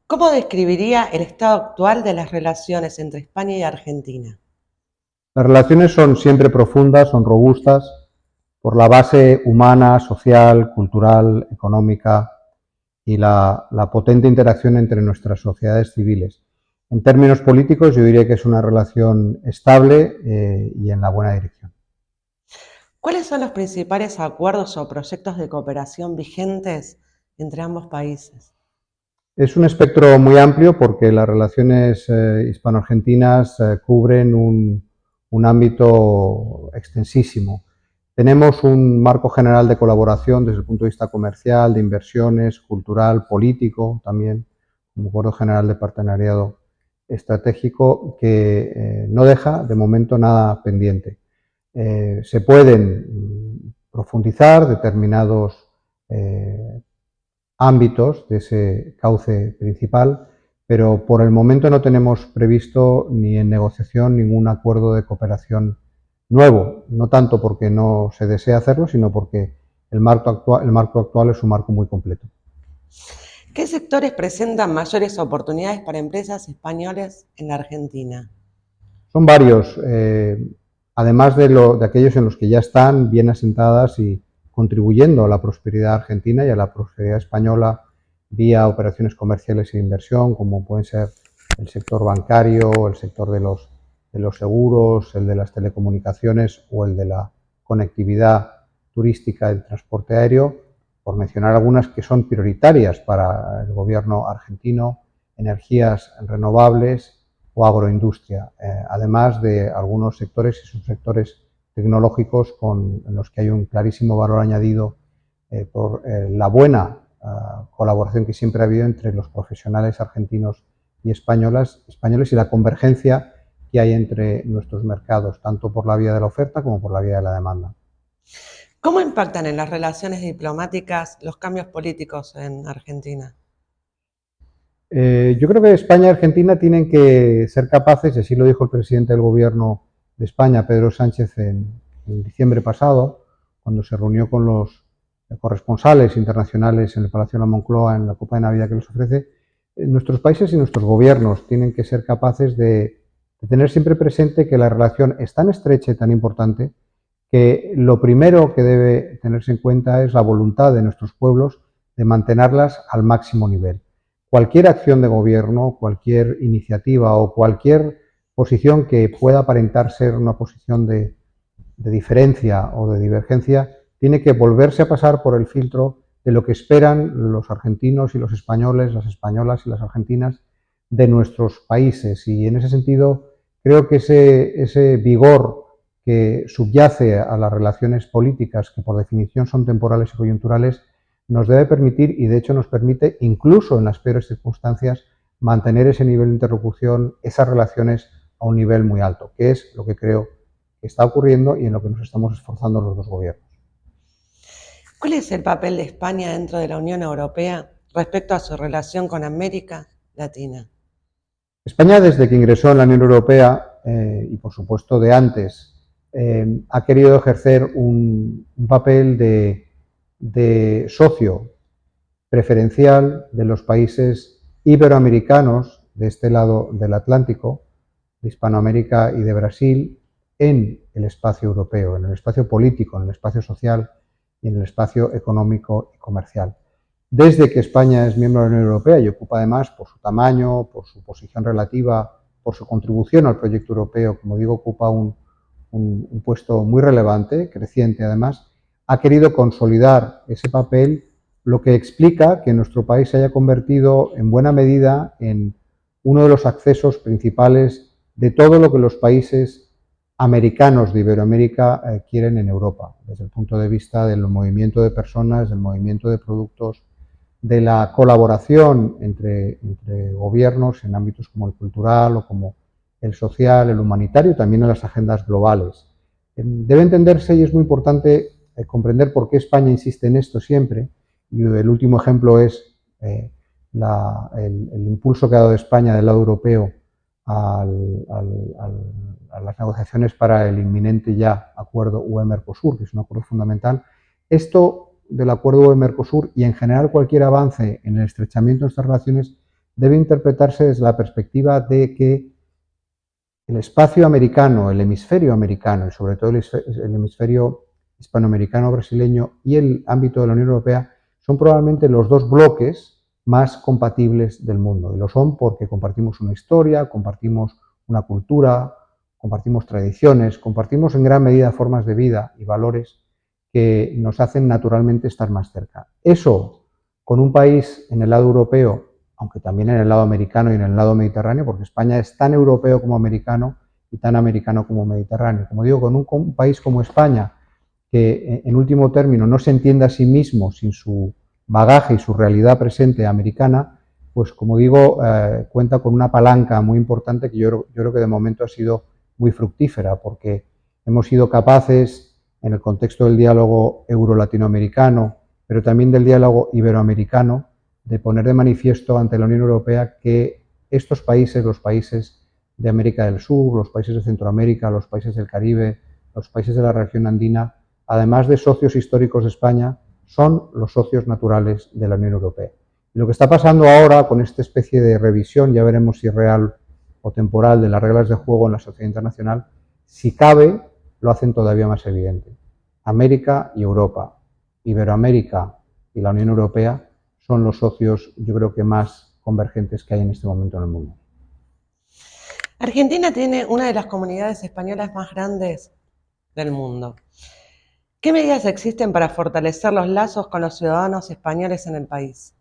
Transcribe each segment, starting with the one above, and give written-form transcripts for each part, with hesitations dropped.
¿Cómo describiría el estado actual de las relaciones entre España y Argentina? Las relaciones son siempre profundas, son robustas, por la base humana, social, cultural, económica y la potente interacción entre nuestras sociedades civiles. En términos políticos, yo diría que es una relación estable y en la buena dirección. ¿Cuáles son los principales acuerdos o proyectos de cooperación vigentes entre ambos países? Es un espectro muy amplio porque las relaciones hispano-argentinas cubren un ámbito extensísimo. Tenemos un marco general de colaboración desde el punto de vista comercial, de inversiones, cultural, político también, un acuerdo general de partenariado estratégico que no deja de momento nada pendiente. Se pueden profundizar determinados ámbitos de ese cauce principal, pero por el momento no tenemos previsto ni en negociación ningún acuerdo de cooperación nuevo, no tanto porque no se desea hacerlo, sino porque el marco actual es un marco muy completo. ¿Qué sectores presentan mayores oportunidades para empresas españolas en la Argentina? Son varios, además de aquellos en los que ya están bien asentadas y contribuyendo a la prosperidad argentina y a la prosperidad española vía operaciones comerciales e inversión, como pueden ser el sector bancario, el sector de los seguros, el de las telecomunicaciones o el de la conectividad turística y transporte aéreo, por mencionar algunas que son prioritarias para el gobierno argentino, energías renovables o agroindustria, además de algunos sectores y subsectores tecnológicos en los que hay un clarísimo valor añadido por la buena colaboración que siempre ha habido entre los profesionales argentinos y españoles y la convergencia que hay entre nuestros mercados, tanto por la vía de la oferta como por la vía de la demanda. ¿Cómo impactan en las relaciones diplomáticas los cambios políticos en Argentina? Yo creo que España y Argentina tienen que ser capaces, y así lo dijo el presidente del gobierno de España, Pedro Sánchez, en diciembre pasado, cuando se reunió con los corresponsales internacionales en el Palacio de la Moncloa en la Copa de Navidad que les ofrece. Nuestros países y nuestros gobiernos tienen que ser capaces de tener siempre presente que la relación es tan estrecha y tan importante que lo primero que debe tenerse en cuenta es la voluntad de nuestros pueblos de mantenerlas al máximo nivel. Cualquier acción de gobierno, cualquier iniciativa o cualquier posición que pueda aparentar ser una posición de diferencia o de divergencia, tiene que volverse a pasar por el filtro de lo que esperan los argentinos y los españoles, las españolas y las argentinas de nuestros países. Y en ese sentido, creo que ese vigor que subyace a las relaciones políticas, que por definición son temporales y coyunturales, nos debe permitir, y de hecho nos permite, incluso en las peores circunstancias, mantener ese nivel de interlocución, esas relaciones a un nivel muy alto, que es lo que creo que está ocurriendo y en lo que nos estamos esforzando los dos gobiernos. ¿Cuál es el papel de España dentro de la Unión Europea respecto a su relación con América Latina? España, desde que ingresó en la Unión Europea, y por supuesto de antes, ha querido ejercer un papel de socio preferencial de los países iberoamericanos de este lado del Atlántico, de Hispanoamérica y de Brasil, en el espacio europeo, en el espacio político, en el espacio social y en el espacio económico y comercial. Desde que España es miembro de la Unión Europea y ocupa además por su tamaño, por su posición relativa, por su contribución al proyecto europeo, como digo, ocupa un puesto muy relevante, creciente además, ha querido consolidar ese papel, lo que explica que nuestro país se haya convertido en buena medida en uno de los accesos principales de todo lo que los países americanos de Iberoamérica quieren en Europa, desde el punto de vista del movimiento de personas, del movimiento de productos, de la colaboración entre gobiernos en ámbitos como el cultural o como el social, el humanitario, también en las agendas globales. Debe entenderse, y es muy importante comprender por qué España insiste en esto siempre, y el último ejemplo es el impulso que ha dado España del lado europeo a las negociaciones para el inminente ya acuerdo UE-Mercosur, que es un acuerdo fundamental. Esto del acuerdo UE-Mercosur y en general cualquier avance en el estrechamiento de estas relaciones debe interpretarse desde la perspectiva de que el espacio americano, el hemisferio americano y sobre todo el hemisferio hispanoamericano brasileño y el ámbito de la Unión Europea son probablemente los dos bloques más compatibles del mundo. Y lo son porque compartimos una historia, compartimos una cultura, compartimos tradiciones, compartimos en gran medida formas de vida y valores que nos hacen naturalmente estar más cerca. Eso, con un país en el lado europeo, aunque también en el lado americano y en el lado mediterráneo, porque España es tan europeo como americano y tan americano como mediterráneo. Como digo, con un país como España, que en último término no se entiende a sí mismo sin su bagaje y su realidad presente americana, pues como digo, cuenta con una palanca muy importante que yo creo que de momento ha sido muy fructífera, porque hemos sido capaces, en el contexto del diálogo euro-latinoamericano, pero también del diálogo iberoamericano, de poner de manifiesto ante la Unión Europea que estos países, los países de América del Sur, los países de Centroamérica, los países del Caribe, los países de la región andina, además de socios históricos de España, son los socios naturales de la Unión Europea. Y lo que está pasando ahora con esta especie de revisión, ya veremos si es real o temporal, de las reglas de juego en la sociedad internacional, si cabe, lo hacen todavía más evidente. América y Europa, Iberoamérica y la Unión Europea son los socios, yo creo que más convergentes que hay en este momento en el mundo. Argentina tiene una de las comunidades españolas más grandes del mundo. ¿Qué medidas existen para fortalecer los lazos con los ciudadanos españoles en el país?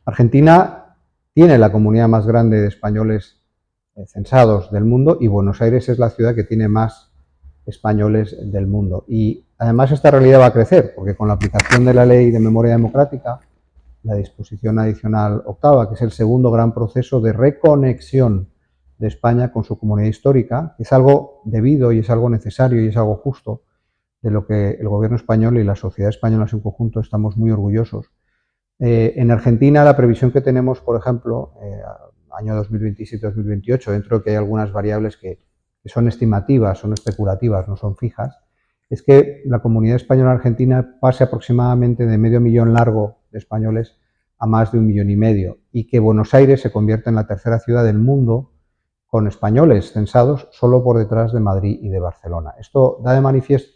Argentina tiene la comunidad más grande de españoles censados del mundo y Buenos Aires es la ciudad que tiene más españoles del mundo. Y además esta realidad va a crecer, porque con la aplicación de la Ley de Memoria Democrática, la disposición adicional octava, que es el segundo gran proceso de reconexión de España con su comunidad histórica, que es algo debido y es algo necesario y es algo justo, de lo que el gobierno español y la sociedad española en su conjunto estamos muy orgullosos. En Argentina la previsión que tenemos, por ejemplo, año 2027-2028, dentro de que hay algunas variables que son estimativas, son especulativas, no son fijas, es que la comunidad española argentina pase aproximadamente de 500.000 largo de españoles a más de 1,5 millones y que Buenos Aires se convierta en la tercera ciudad del mundo con españoles censados solo por detrás de Madrid y de Barcelona. Esto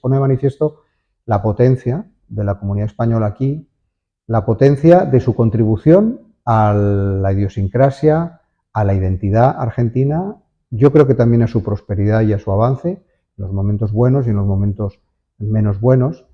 pone de manifiesto la potencia de la comunidad española aquí, la potencia de su contribución a la idiosincrasia, a la identidad argentina, yo creo que también a su prosperidad y a su avance, en los momentos buenos y en los momentos menos buenos,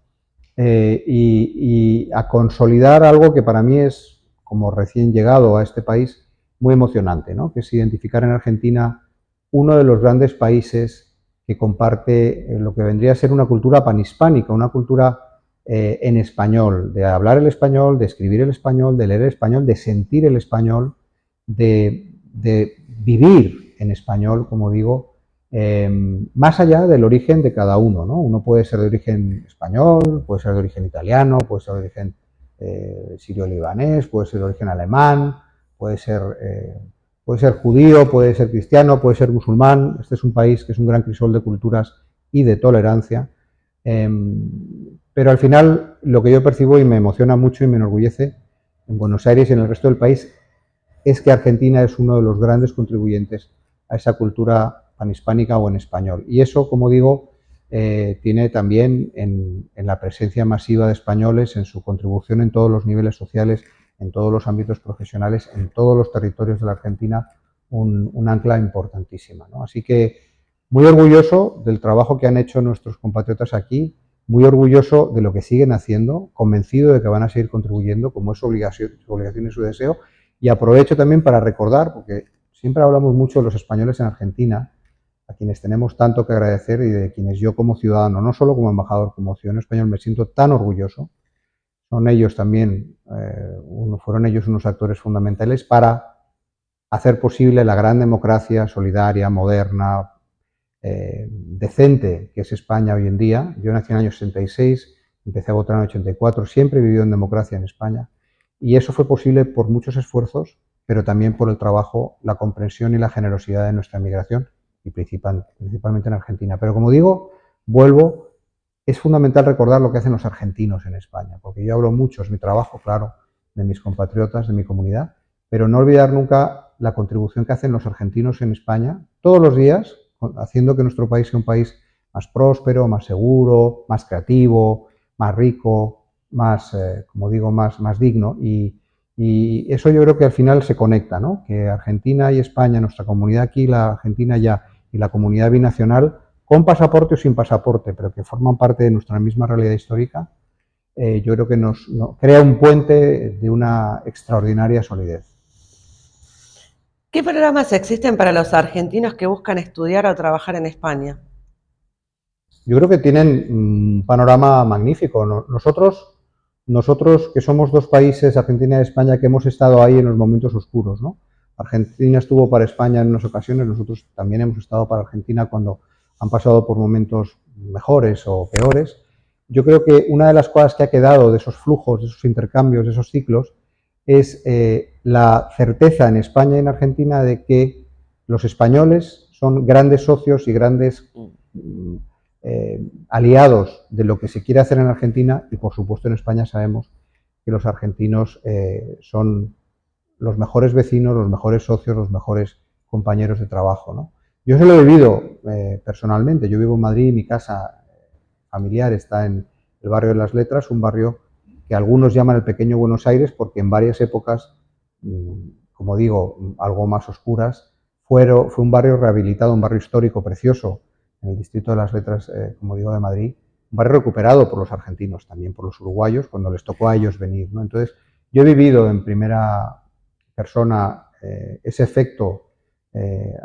y a consolidar algo que para mí es, como recién llegado a este país, muy emocionante, ¿no? Que es identificar en Argentina uno de los grandes países que comparte lo que vendría a ser una cultura panhispánica, una cultura en español, de hablar el español, de escribir el español, de leer el español, de sentir el español, de vivir en español, como digo, más allá del origen de cada uno, ¿no? Uno puede ser de origen español, puede ser de origen italiano, puede ser de origen sirio-libanés, puede ser de origen alemán, puede ser judío, puede ser cristiano, puede ser musulmán. Este es un país que es un gran crisol de culturas y de tolerancia. Pero al final lo que yo percibo y me emociona mucho y me enorgullece en Buenos Aires y en el resto del país es que Argentina es uno de los grandes contribuyentes a esa cultura panhispánica o en español. Y eso, como digo, tiene también en la presencia masiva de españoles, en su contribución en todos los niveles sociales, en todos los ámbitos profesionales, en todos los territorios de la Argentina, un ancla importantísima, ¿no? Así que muy orgulloso del trabajo que han hecho nuestros compatriotas aquí, muy orgulloso de lo que siguen haciendo, convencido de que van a seguir contribuyendo, como es su obligación y su deseo. Y aprovecho también para recordar, porque siempre hablamos mucho de los españoles en Argentina, a quienes tenemos tanto que agradecer y de quienes yo como ciudadano, no solo como embajador, como ciudadano español, me siento tan orgulloso. Son ellos también, fueron ellos unos actores fundamentales para hacer posible la gran democracia solidaria, moderna, decente que es España hoy en día. Yo nací en el año 66, empecé a votar en el 84, siempre he vivido en democracia en España y eso fue posible por muchos esfuerzos, pero también por el trabajo, la comprensión y la generosidad de nuestra migración y principalmente en Argentina. Pero como digo, vuelvo, es fundamental recordar lo que hacen los argentinos en España, porque yo hablo mucho, es mi trabajo, claro, de mis compatriotas, de mi comunidad, pero no olvidar nunca la contribución que hacen los argentinos en España todos los días, haciendo que nuestro país sea un país más próspero, más seguro, más creativo, más rico, más, como digo, más digno. Y eso yo creo que al final se conecta, ¿no? Que Argentina y España, nuestra comunidad aquí, la Argentina ya y la comunidad binacional, con pasaporte o sin pasaporte, pero que forman parte de nuestra misma realidad histórica, yo creo que nos crea un puente de una extraordinaria solidez. ¿Qué programas existen para los argentinos que buscan estudiar o trabajar en España? Yo creo que tienen un panorama magnífico. Nosotros que somos dos países, Argentina y España, que hemos estado ahí en los momentos oscuros, ¿no? Argentina estuvo para España en unas ocasiones, nosotros también hemos estado para Argentina cuando han pasado por momentos mejores o peores. Yo creo que una de las cosas que ha quedado de esos flujos, de esos intercambios, de esos ciclos, es la certeza en España y en Argentina de que los españoles son grandes socios y grandes aliados de lo que se quiere hacer en Argentina, y por supuesto en España sabemos que los argentinos son los mejores vecinos, los mejores socios, los mejores compañeros de trabajo, ¿no? Yo se lo he vivido personalmente. Yo vivo en Madrid y mi casa familiar está en el barrio de Las Letras, un barrio que algunos llaman el pequeño Buenos Aires porque en varias épocas, como digo, algo más oscuras, fue un barrio rehabilitado, un barrio histórico precioso en el distrito de Las Letras, como digo, de Madrid, un barrio recuperado por los argentinos, también por los uruguayos, cuando les tocó a ellos venir, ¿no? Entonces, yo he vivido en primera persona ese efecto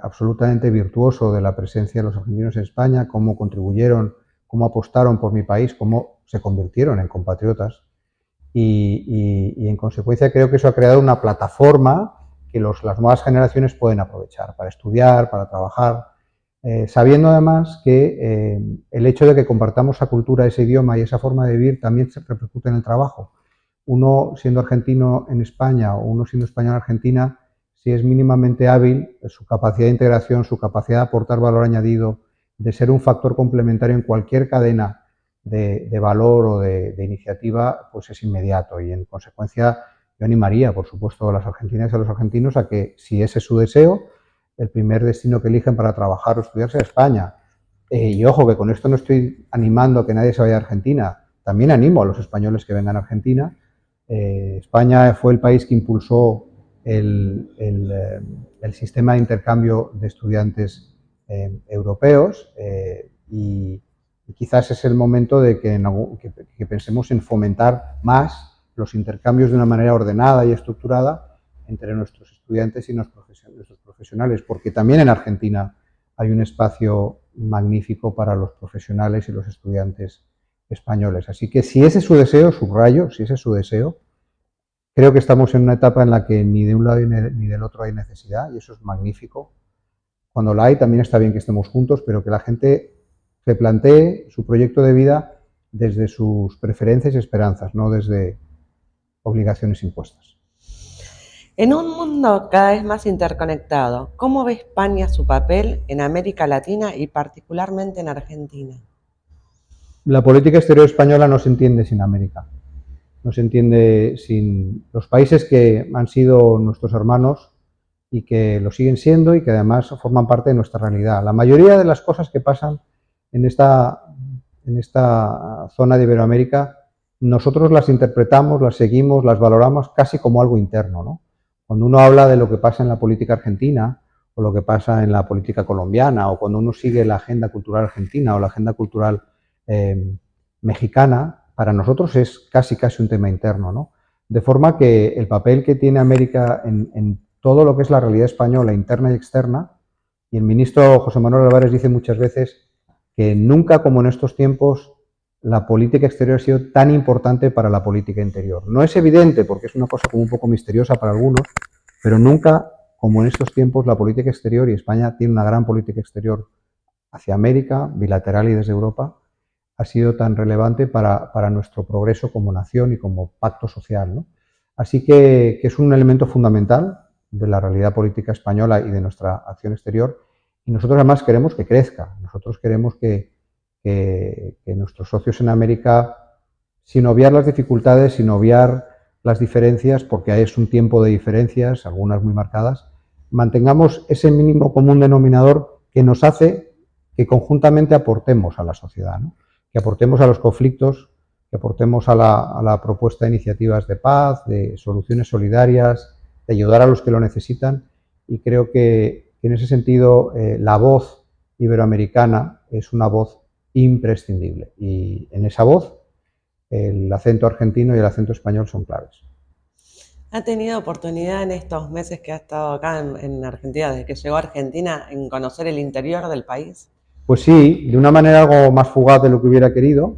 absolutamente virtuoso de la presencia de los argentinos en España, cómo contribuyeron, cómo apostaron por mi país, cómo se convirtieron en compatriotas. Y en consecuencia creo que eso ha creado una plataforma que las nuevas generaciones pueden aprovechar para estudiar, para trabajar, sabiendo además que el hecho de que compartamos esa cultura, ese idioma y esa forma de vivir también se repercute en el trabajo. Uno siendo argentino en España o uno siendo español en Argentina, si es mínimamente hábil, su capacidad de integración, su capacidad de aportar valor añadido, de ser un factor complementario en cualquier cadena de valor o de iniciativa, pues es inmediato. Y en consecuencia yo animaría, por supuesto, a las argentinas y a los argentinos a que, si ese es su deseo, el primer destino que eligen para trabajar o estudiar sea España. Y ojo, que con esto no estoy animando a que nadie se vaya a Argentina. También animo a los españoles que vengan a Argentina. España fue el país que impulsó el sistema de intercambio de estudiantes europeos y quizás es el momento de que pensemos en fomentar más los intercambios de una manera ordenada y estructurada entre nuestros estudiantes y nuestros profesionales, porque también en Argentina hay un espacio magnífico para los profesionales y los estudiantes españoles. Así que si ese es su deseo, subrayo, si ese es su deseo, creo que estamos en una etapa en la que ni de un lado ni del otro hay necesidad, y eso es magnífico. Cuando la hay, también está bien que estemos juntos, pero que la gente se plantee su proyecto de vida desde sus preferencias y esperanzas, no desde obligaciones impuestas. En un mundo cada vez más interconectado, ¿cómo ve España su papel en América Latina y particularmente en Argentina? La política exterior española no se entiende sin América, no se entiende sin los países que han sido nuestros hermanos y que lo siguen siendo y que además forman parte de nuestra realidad. La mayoría de las cosas que pasan en esta zona de Iberoamérica, nosotros las interpretamos, las seguimos, las valoramos casi como algo interno, ¿no? Cuando uno habla de lo que pasa en la política argentina o lo que pasa en la política colombiana, o cuando uno sigue la agenda cultural argentina o la agenda cultural mexicana, para nosotros es casi un tema interno, ¿no? De forma que el papel que tiene América en todo lo que es la realidad española, interna y externa, y el ministro José Manuel Álvarez dice muchas veces que nunca como en estos tiempos la política exterior ha sido tan importante para la política interior. No es evidente porque es una cosa como un poco misteriosa para algunos, pero nunca como en estos tiempos la política exterior, y España tiene una gran política exterior hacia América, bilateral y desde Europa, ha sido tan relevante para nuestro progreso como nación y como pacto social, ¿no? Así que es un elemento fundamental de la realidad política española y de nuestra acción exterior, y nosotros además queremos que crezca. Nosotros queremos que nuestros socios en América, sin obviar las dificultades, sin obviar las diferencias, porque es un tiempo de diferencias, algunas muy marcadas, mantengamos ese mínimo común denominador que nos hace que conjuntamente aportemos a la sociedad, ¿no? Que aportemos a los conflictos, que aportemos a la propuesta de iniciativas de paz, de soluciones solidarias, de ayudar a los que lo necesitan, y creo que en ese sentido la voz iberoamericana es una voz imprescindible, y en esa voz el acento argentino y el acento español son claves. ¿Ha tenido oportunidad en estos meses que ha estado acá en Argentina, desde que llegó a Argentina, en conocer el interior del país? Pues sí, de una manera algo más fugaz de lo que hubiera querido,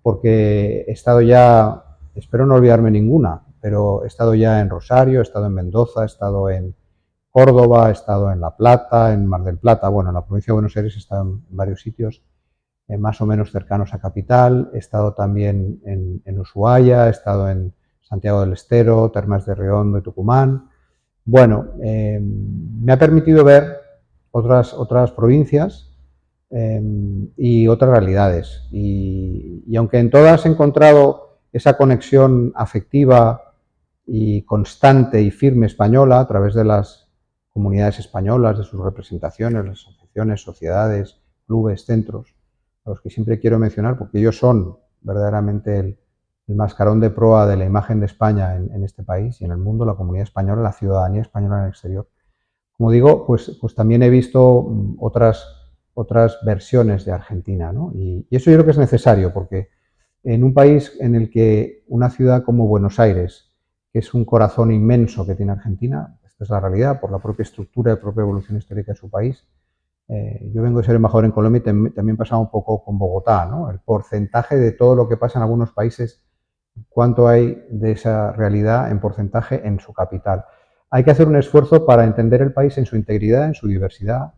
porque he estado ya, espero no olvidarme ninguna, pero he estado ya en Rosario, he estado en Mendoza, he estado en Córdoba, he estado en La Plata, en Mar del Plata, bueno, en la provincia de Buenos Aires he estado en varios sitios más o menos cercanos a Capital, he estado también en Ushuaia, he estado en Santiago del Estero, Termas de Riondo y Tucumán. Bueno, me ha permitido ver otras provincias y otras realidades. Y aunque en todas he encontrado esa conexión afectiva y constante y firme española a través de las comunidades españolas, de sus representaciones, las asociaciones, sociedades, clubes, centros, a los que siempre quiero mencionar porque ellos son verdaderamente el mascarón de proa de la imagen de España en este país y en el mundo, la comunidad española, la ciudadanía española en el exterior. Como digo, pues también he visto otras versiones de Argentina, ¿no? Y eso yo creo que es necesario, porque en un país en el que una ciudad como Buenos Aires, que es un corazón inmenso que tiene Argentina, esta es la realidad, por la propia estructura y propia evolución histórica de su país. Yo vengo de ser embajador en Colombia y también pasaba un poco con Bogotá, ¿no? El porcentaje de todo lo que pasa en algunos países, cuánto hay de esa realidad en porcentaje en su capital. Hay que hacer un esfuerzo para entender el país en su integridad, en su diversidad.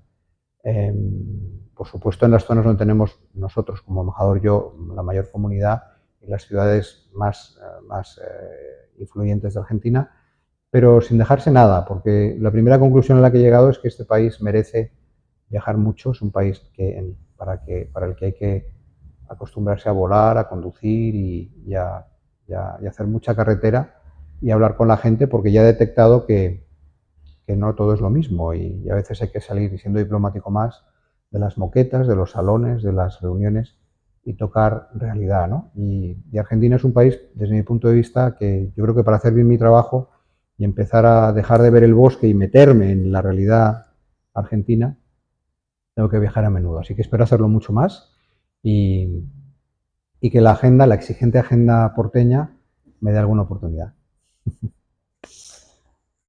Por supuesto, en las zonas donde tenemos nosotros, como embajador, yo, la mayor comunidad y las ciudades más influyentes de Argentina, pero sin dejarse nada, porque la primera conclusión a la que he llegado es que este país merece viajar mucho, es un país para el que hay que acostumbrarse a volar, a conducir y hacer mucha carretera y hablar con la gente, porque ya he detectado que no todo es lo mismo y a veces hay que salir, siendo diplomático más, de las moquetas, de los salones, de las reuniones y tocar realidad, ¿no? Y Argentina es un país, desde mi punto de vista, que yo creo que para hacer bien mi trabajo y empezar a dejar de ver el bosque y meterme en la realidad argentina, tengo que viajar a menudo. Así que espero hacerlo mucho más y, y que la exigente agenda porteña, me dé alguna oportunidad.